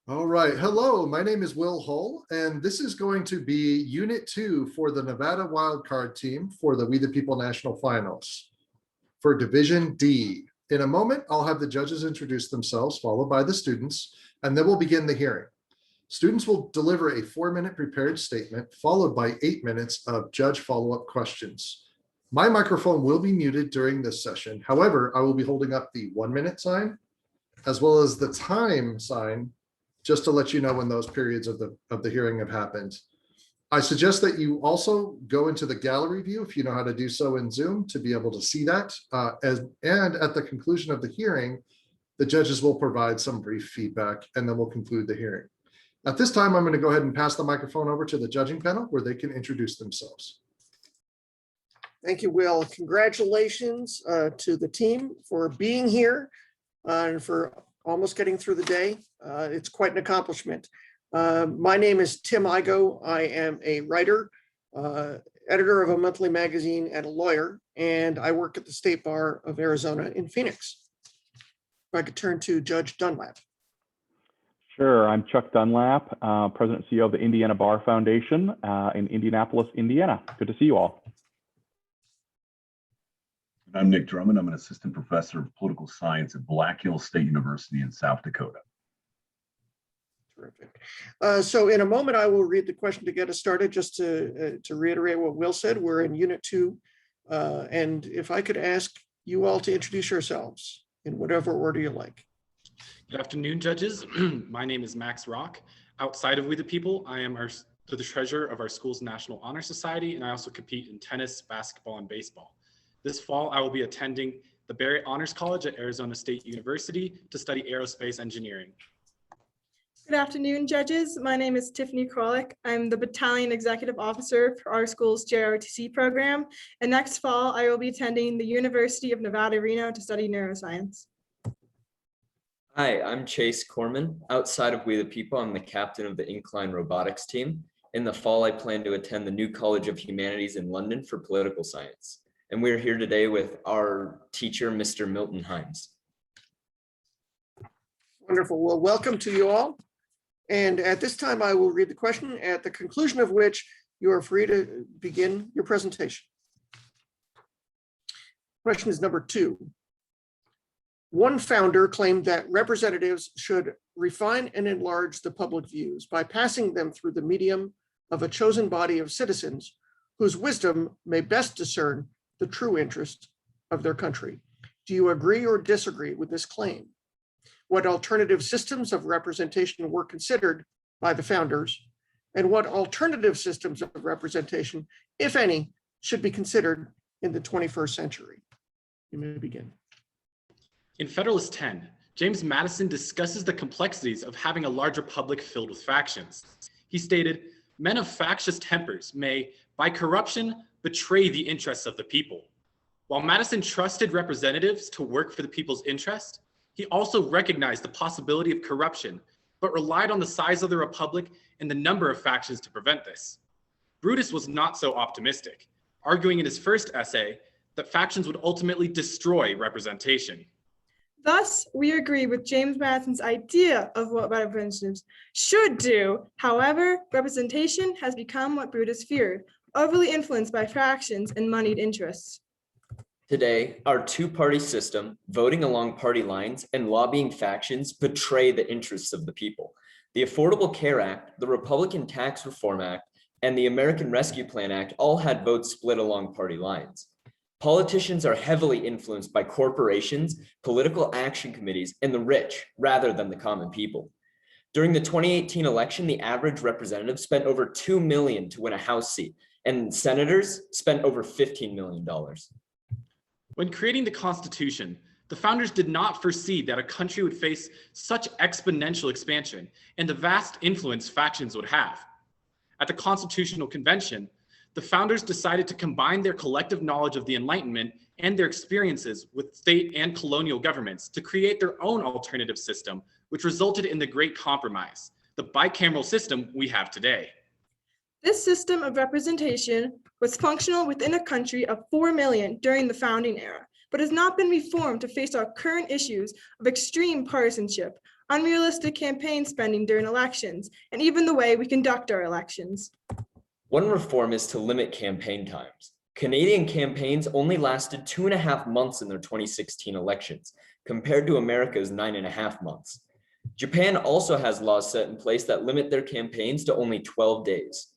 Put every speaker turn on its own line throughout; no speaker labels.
All right. Hello, my name is Will Hull, and this is going to be Unit 2 for the Nevada Wildcard team for the We the People National Finals for Division D. In a moment, I'll have the judges introduce themselves, followed by the students, and then we'll begin the hearing. Students will deliver a 4-minute prepared statement, followed by 8 minutes of judge follow-up questions. My microphone will be muted during this session. However, I will be holding up the 1-minute sign, as well as the time sign, just to let you know when those periods of the hearing have happened. I suggest that you also go into the gallery view if you know how to do so in Zoom to be able to see that. And at the conclusion of the hearing, the judges will provide some brief feedback and then we'll conclude the hearing. At this time, I'm going to go ahead and pass the microphone over to the judging panel where they can introduce themselves.
Thank you, Will. Congratulations to the team for being here and for almost getting through the day. It's quite an accomplishment. My name is Tim Igo. I am a writer, editor of a monthly magazine, and a lawyer, and I work at the State Bar of Arizona in Phoenix. If I could turn to Judge Dunlap.
Sure, I'm Chuck Dunlap, President and CEO of the Indiana Bar Foundation in Indianapolis, Indiana. Good to see you all.
I'm Nick Drummond. I'm an assistant professor of political science at Black Hills State University in South Dakota.
Terrific. So in a moment, I will read the question to get us started. Just to reiterate what Will said, we're in Unit 2. And if I could ask you all to introduce yourselves in whatever order you like.
Good afternoon, judges. My name is Max Rock. Outside of We the People, I am the treasurer of our school's National Honor Society, and I also compete in tennis, basketball, and baseball. This fall, I will be attending the Barrett Honors College at Arizona State University to study aerospace engineering.
Good afternoon, judges. My name is Tiffany Krolick. I'm the Battalion Executive Officer for our school's JROTC program. And next fall, I will be attending the University of Nevada, Reno to study neuroscience.
Hi, I'm Chase Corman. Outside of We the People, I'm the captain of the Incline robotics team. In the fall, I plan to attend the New College of Humanities in London for political science. And we're here today with our teacher, Mr. Milton Hines.
Wonderful. Well, welcome to you all. And at this time, I will read the question, at the conclusion of which you are free to begin your presentation. Question is number 2. One founder claimed that representatives should refine and enlarge the public views by passing them through the medium of a chosen body of citizens whose wisdom may best discern the true interest of their country. Do you agree or disagree with this claim? What alternative systems of representation were considered by the founders, and what alternative systems of representation, if any, should be considered in the 21st century? You may begin.
In Federalist 10, James Madison discusses the complexities of having a larger public filled with factions. He stated, "Men of factious tempers may, by corruption, betray the interests of the people." While Madison trusted representatives to work for the people's interest, he also recognized the possibility of corruption, but relied on the size of the republic and the number of factions to prevent this. Brutus was not so optimistic, arguing in his first essay that factions would ultimately destroy representation.
Thus, we agree with James Madison's idea of what representatives should do. However, representation has become what Brutus feared, overly influenced by factions and moneyed interests.
Today, our two-party system, voting along party lines, and lobbying factions betray the interests of the people. The Affordable Care Act, the Republican Tax Reform Act, and the American Rescue Plan Act all had votes split along party lines. Politicians are heavily influenced by corporations, political action committees, and the rich rather than the common people. During the 2018 election, the average representative spent over $2 million to win a House seat, and senators spent over $15 million.
When creating the Constitution, the founders did not foresee that a country would face such exponential expansion and the vast influence factions would have. At the Constitutional Convention, the founders decided to combine their collective knowledge of the Enlightenment and their experiences with state and colonial governments to create their own alternative system, which resulted in the Great Compromise, the bicameral system we have today.
This system of representation was functional within a country of 4 million during the founding era, but has not been reformed to face our current issues of extreme partisanship, unrealistic campaign spending during elections, and even the way we conduct our elections.
One reform is to limit campaign times. Canadian campaigns only lasted 2.5 months in their 2016 elections, compared to America's 9.5 months. Japan also has laws set in place that limit their campaigns to only 12 days.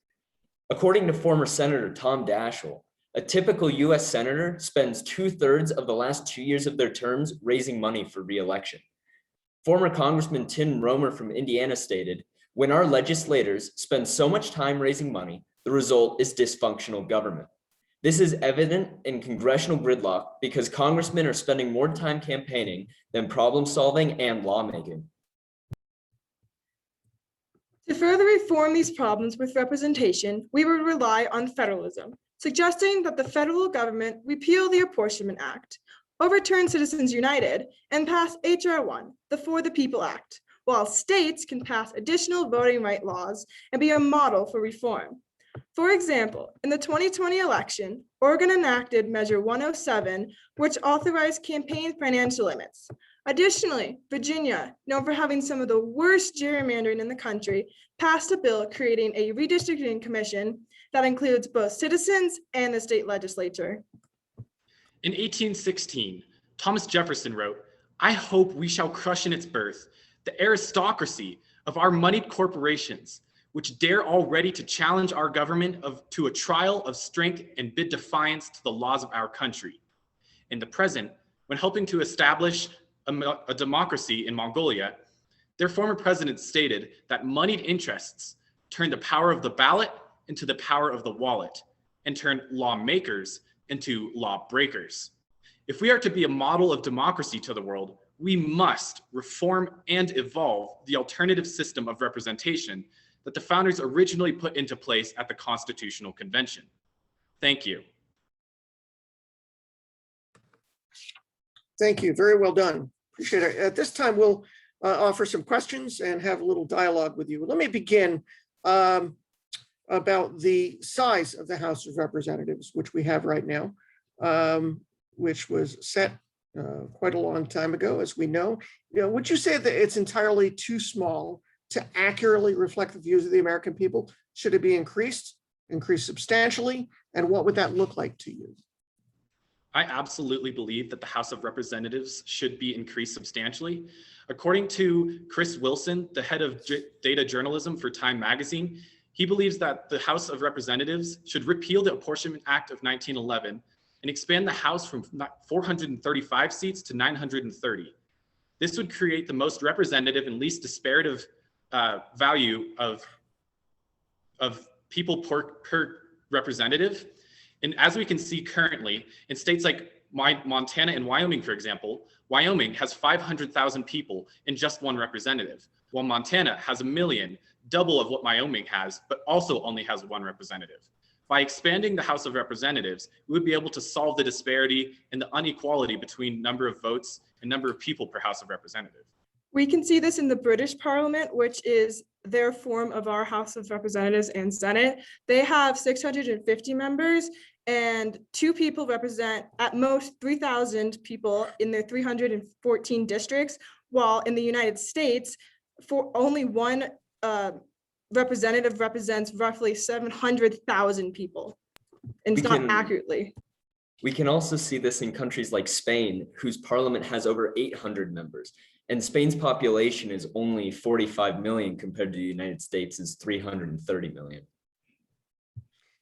According to former Senator Tom Daschle, a typical US senator spends 2/3 of the last 2 years of their terms raising money for re-election. Former Congressman Tim Romer from Indiana stated, "When our legislators spend so much time raising money, the result is dysfunctional government." This is evident in congressional gridlock because congressmen are spending more time campaigning than problem solving and lawmaking.
To further reform these problems with representation, we would rely on federalism, suggesting that the federal government repeal the Apportionment Act, overturn Citizens United, and pass H.R. 1, the For the People Act, while states can pass additional voting right laws and be a model for reform. For example, in the 2020 election, Oregon enacted Measure 107, which authorized campaign financial limits. Additionally, Virginia, known for having some of the worst gerrymandering in the country, passed a bill creating a redistricting commission that includes both citizens and the state legislature.
In 1816, Thomas Jefferson wrote, "I hope we shall crush in its birth the aristocracy of our moneyed corporations, which dare already to challenge our government to a trial of strength and bid defiance to the laws of our country." In the present, when helping to establish a democracy in Mongolia, their former president stated that moneyed interests turned the power of the ballot into the power of the wallet and turned lawmakers into lawbreakers. If we are to be a model of democracy to the world, we must reform and evolve the alternative system of representation that the founders originally put into place at the Constitutional Convention. Thank you.
Thank you. Very well done. Appreciate it. At this time, we'll offer some questions and have a little dialogue with you. Let me begin about the size of the House of Representatives, which we have right now, which was set quite a long time ago, as we know. Would you say that it's entirely too small to accurately reflect the views of the American people? Should it be increased substantially? And what would that look like to you?
I absolutely believe that the House of Representatives should be increased substantially. According to Chris Wilson, the head of data journalism for Time Magazine, he believes that the House of Representatives should repeal the Apportionment Act of 1911 and expand the House from 435 seats to 930. This would create the most representative and least disparate value of people per representative. And as we can see currently, in states like Montana and Wyoming, for example, Wyoming has 500,000 people and just one representative, while Montana has 1 million, double of what Wyoming has, but also only has one representative. By expanding the House of Representatives, we would be able to solve the disparity and the inequality between number of votes and number of people per House of Representatives.
We can see this in the British Parliament, which is their form of our House of Representatives and Senate. They have 650 members, and 2 people represent at most 3,000 people in their 314 districts, while in the United States, for only one representative represents roughly 700,000 people, and it's not accurately.
We can also see this in countries like Spain, whose parliament has over 800 members. And Spain's population is only 45 million compared to the United States' 330 million.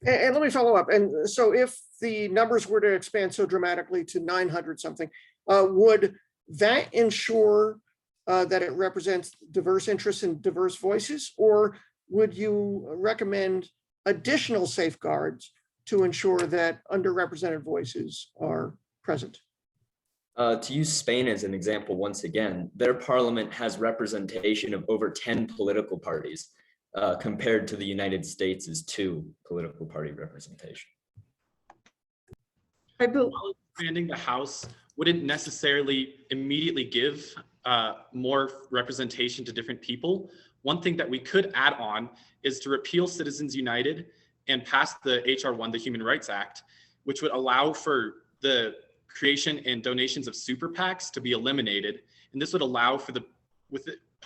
And let me follow up. And so if the numbers were to expand so dramatically to 900 something, would that ensure that it represents diverse interests and diverse voices? Or would you recommend additional safeguards to ensure that underrepresented voices are present?
To use Spain as an example, once again, their parliament has representation of over 10 political parties, compared to the United States' 2 political party representation.
While expanding the House wouldn't necessarily immediately give more representation to different people, one thing that we could add on is to repeal Citizens United and pass the H.R. 1, the Human Rights Act, which would allow for the creation and donations of super PACs to be eliminated. And this would allow for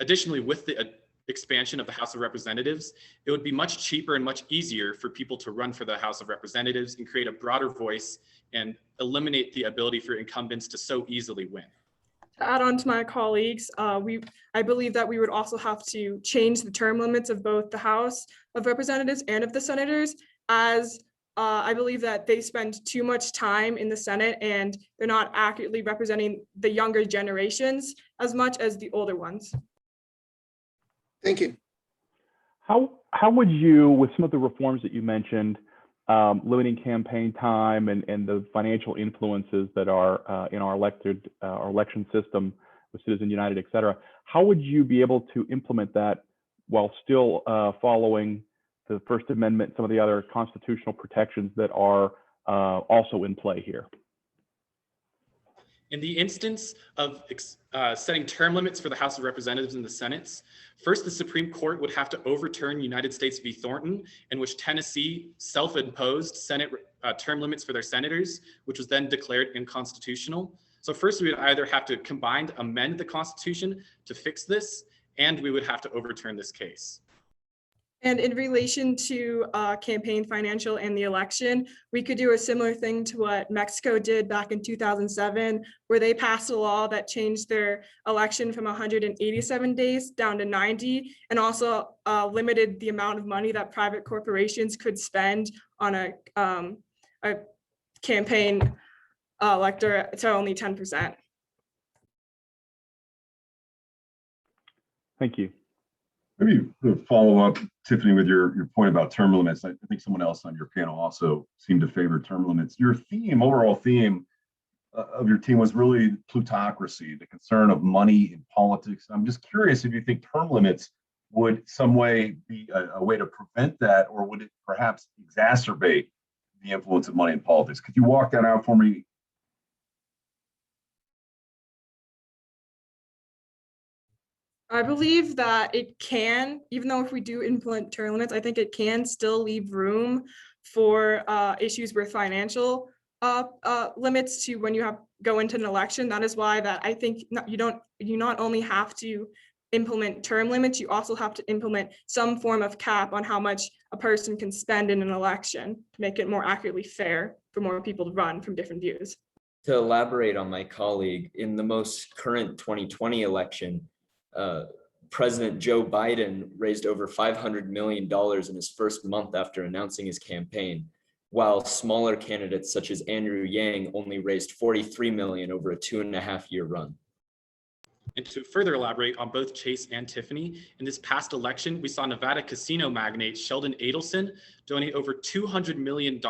additionally, with the expansion of the House of Representatives, it would be much cheaper and much easier for people to run for the House of Representatives and create a broader voice and eliminate the ability for incumbents to so easily win.
To add on to my colleagues, I believe that we would also have to change the term limits of both the House of Representatives and of the Senators, as I believe that they spend too much time in the Senate and they're not accurately representing the younger generations as much as the older ones.
Thank you.
How would you, with some of the reforms that you mentioned, limiting campaign time and the financial influences that are in our election system with Citizen United, et cetera, how would you be able to implement that while still following the First Amendment, some of the other constitutional protections that are also in play here?
In the instance of setting term limits for the House of Representatives and the Senates, first, the Supreme Court would have to overturn United States v. Thornton, in which Tennessee self-imposed Senate term limits for their senators, which was then declared unconstitutional. So first, we would either have to combine amend the Constitution to fix this, and we would have to overturn this case.
And in relation to campaign financial and the election, we could do a similar thing to what Mexico did back in 2007, where they passed a law that changed their election from 187 days down to 90, and also limited the amount of money that private corporations could spend on a campaign elector to only 10%.
Thank you.
Maybe to follow up, Tiffany, with your point about term limits. I think someone else on your panel also seemed to favor term limits. Your overall theme of your team was really plutocracy, the concern of money in politics. I'm just curious if you think term limits would some way be a way to prevent that, or would it perhaps exacerbate the influence of money in politics? Could you walk that out for me?
I believe that it can, even though if we do implement term limits, I think it can still leave room for issues with financial limits to when you go into an election. That is why that I think you not only have to implement term limits, you also have to implement some form of cap on how much a person can spend in an election to make it more accurately fair for more people to run from different views.
To elaborate on my colleague, in the most current 2020 election, President Joe Biden raised over $500 million in his first month after announcing his campaign, while smaller candidates such as Andrew Yang only raised $43 million over a 2.5-year run.
And to further elaborate on both Chase and Tiffany, in this past election, we saw Nevada casino magnate Sheldon Adelson donate over $200 million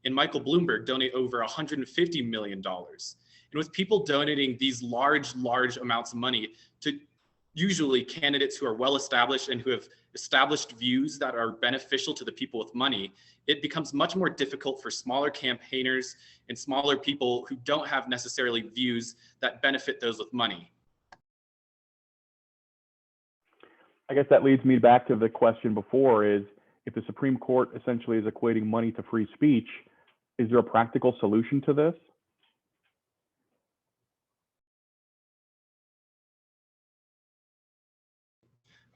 and Michael Bloomberg donate over $150 million. And with people donating these large amounts of money to usually candidates who are well established and who have established views that are beneficial to the people with money, it becomes much more difficult for smaller campaigners and smaller people who don't have necessarily views that benefit those with money.
I guess that leads me back to the question before, is if the Supreme Court essentially is equating money to free speech, is there a practical solution to this?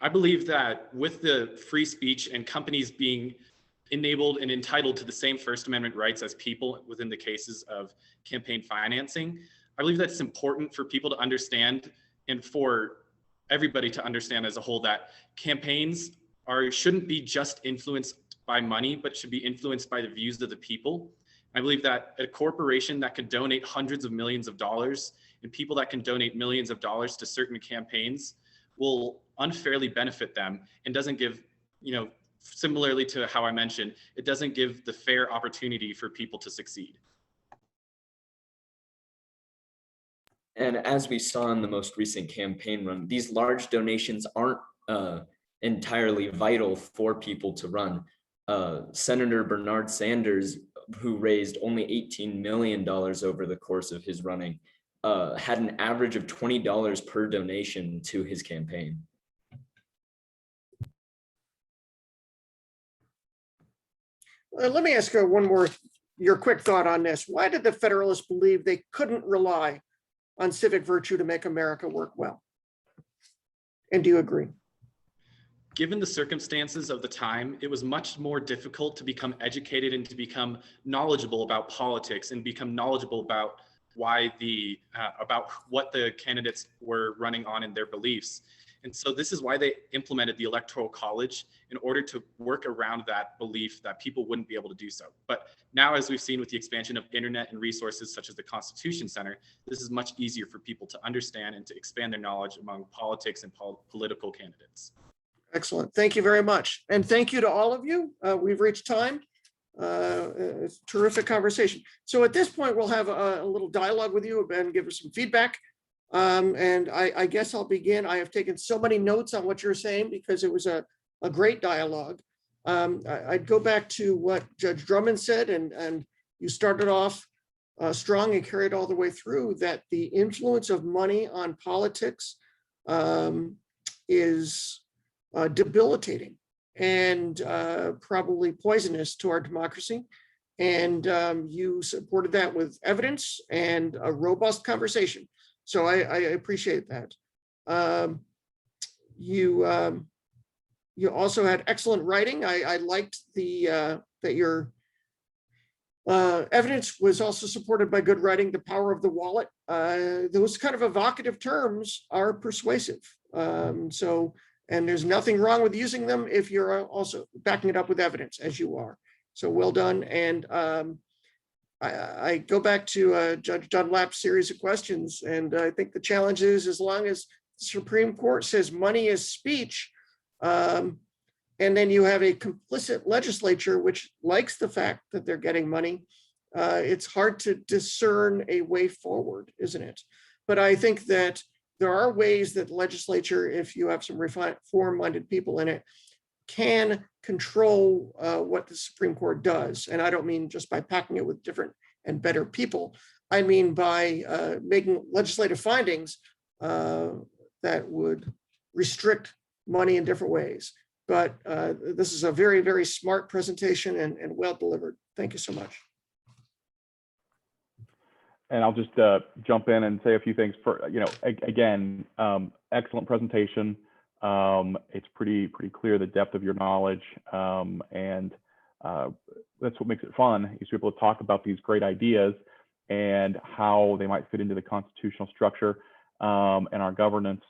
I believe that with the free speech and companies being enabled and entitled to the same First Amendment rights as people within the cases of campaign financing, I believe that's important for people to understand and for everybody to understand as a whole that campaigns shouldn't be just influenced by money, but should be influenced by the views of the people. I believe that a corporation that could donate hundreds of millions of dollars and people that can donate millions of dollars to certain campaigns will unfairly benefit them and doesn't give, similarly to how I mentioned, it doesn't give the fair opportunity for people to succeed.
And as we saw in the most recent campaign run, these large donations aren't entirely vital for people to run. Senator Bernard Sanders, who raised only $18 million over the course of his running, had an average of $20 per donation to his campaign.
Let me ask your quick thought on this. Why did the Federalists believe they couldn't rely on civic virtue to make America work well? And do you agree?
Given the circumstances of the time, it was much more difficult to become educated and to become knowledgeable about politics and become knowledgeable about why about what the candidates were running on in their beliefs. And so this is why they implemented the Electoral College, in order to work around that belief that people wouldn't be able to do so. But now, as we've seen with the expansion of internet and resources such as the Constitution Center, this is much easier for people to understand and to expand their knowledge among politics and political candidates.
Excellent. Thank you very much. And thank you to all of you. We've reached time. It's a terrific conversation. So at this point, we'll have a little dialogue with you and give us some feedback. And I guess I'll begin. I have taken so many notes on what you're saying because it was a great dialogue. I'd go back to what Judge Drummond said, and you started off strong and carried all the way through, that the influence of money on politics is debilitating and probably poisonous to our democracy. And you supported that with evidence and a robust conversation. So I appreciate that. You also had excellent writing. I liked that your evidence was also supported by good writing. The power of the wallet. Those kind of evocative terms are persuasive. And there's nothing wrong with using them if you're also backing it up with evidence, as you are. So well done. And I go back to Judge Dunlap's series of questions. And I think the challenge is, as long as the Supreme Court says money is speech, and then you have a complicit legislature which likes the fact that they're getting money, it's hard to discern a way forward, isn't it? But I think that there are ways that the legislature, if you have some reform-minded people in it, can control what the Supreme Court does. And I don't mean just by packing it with different and better people. I mean by making legislative findings that would restrict money in different ways. But this is a very, very smart presentation and well delivered. Thank you so much.
And I'll just jump in and say a few things. For again, excellent presentation. It's pretty clear the depth of your knowledge, and that's what makes it fun. Is you're able to talk about these great ideas and how they might fit into the constitutional structure and our governance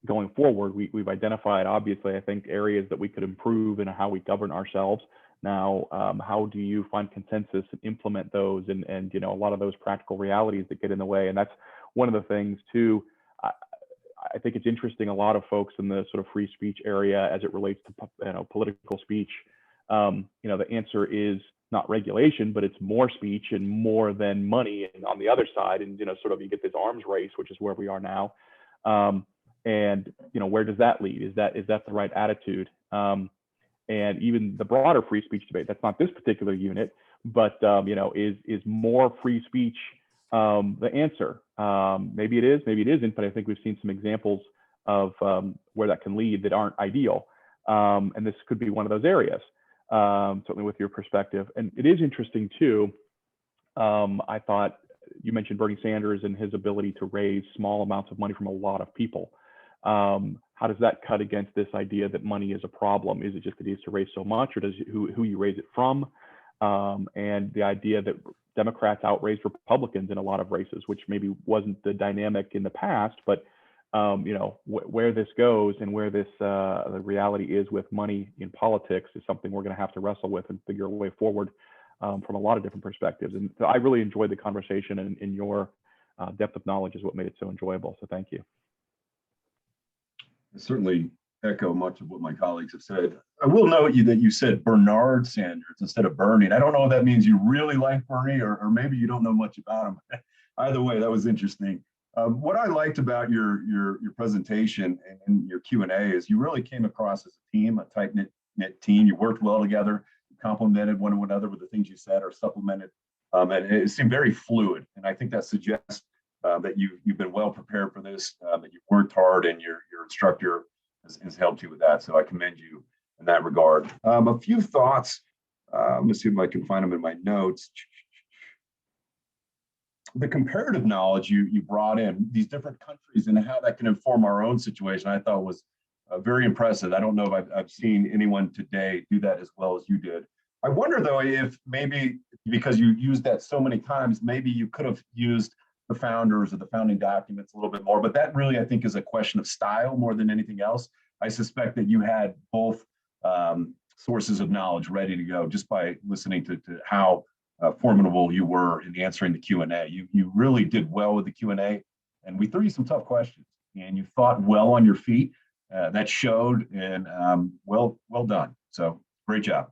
going forward. We've identified, obviously, I think, areas that we could improve in how we govern ourselves. Now, how do you find consensus and implement those, and a lot of those practical realities that get in the way? And that's one of the things too. I think it's interesting. A lot of folks in the sort of free speech area, as it relates to political speech, the answer is not regulation, but it's more speech and more than money. And on the other side, and sort of you get this arms race, which is where we are now. And where does that lead? Is that the right attitude? And even the broader free speech debate, that's not this particular unit, but is more free speech the answer? Maybe it is, maybe it isn't, but I think we've seen some examples of where that can lead that aren't ideal. And this could be one of those areas, certainly with your perspective. And it is interesting too, I thought you mentioned Bernie Sanders and his ability to raise small amounts of money from a lot of people. How does that cut against this idea that money is a problem? Is it just that he has to raise so much, or does who you raise it from? And the idea that Democrats outraised Republicans in a lot of races, which maybe wasn't the dynamic in the past, but where this goes and where this the reality is with money in politics is something we're going to have to wrestle with and figure a way forward from a lot of different perspectives. And so I really enjoyed the conversation, and your depth of knowledge is what made it so enjoyable. So thank you.
I certainly echo much of what my colleagues have said. I will note that you said Bernard Sanders instead of Bernie. And I don't know if that means you really like Bernie or maybe you don't know much about him. Either way, that was interesting. What I liked about your presentation and your Q&A is you really came across as a team, a tight-knit team. You worked well together, you complemented one another with the things you said or supplemented. And it seemed very fluid. And I think that suggests that you've been well prepared for this, that you've worked hard, and your instructor has helped you with that. So I commend you in that regard. A few thoughts. Let me see if I can find them in my notes. The comparative knowledge you brought in, these different countries and how that can inform our own situation, I thought was Very impressive. I don't know if I've seen anyone today do that as well as you did. I wonder though, if maybe because you used that so many times, maybe you could have used the founders or the founding documents a little bit more, but that really, I think, is a question of style more than anything else. I suspect that you had both sources of knowledge ready to go just by listening to how formidable you were in answering the Q&A. You really did well with the Q&A, and we threw you some tough questions, and you thought well on your feet. That showed, and well done. So great job.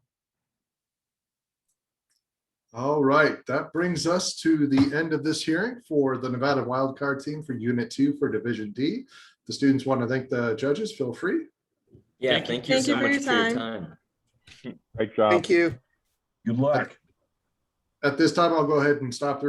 All right, that brings us to the end of this hearing for the Nevada Wildcard Team for Unit 2 for Division D. The students want to thank the judges. Feel free.
Yeah,
Thank you.
thank you
Thank
so
you for
much
your
for your
time.
time.
Great job.
Thank you.
Good luck.
At this time, I'll go ahead and stop the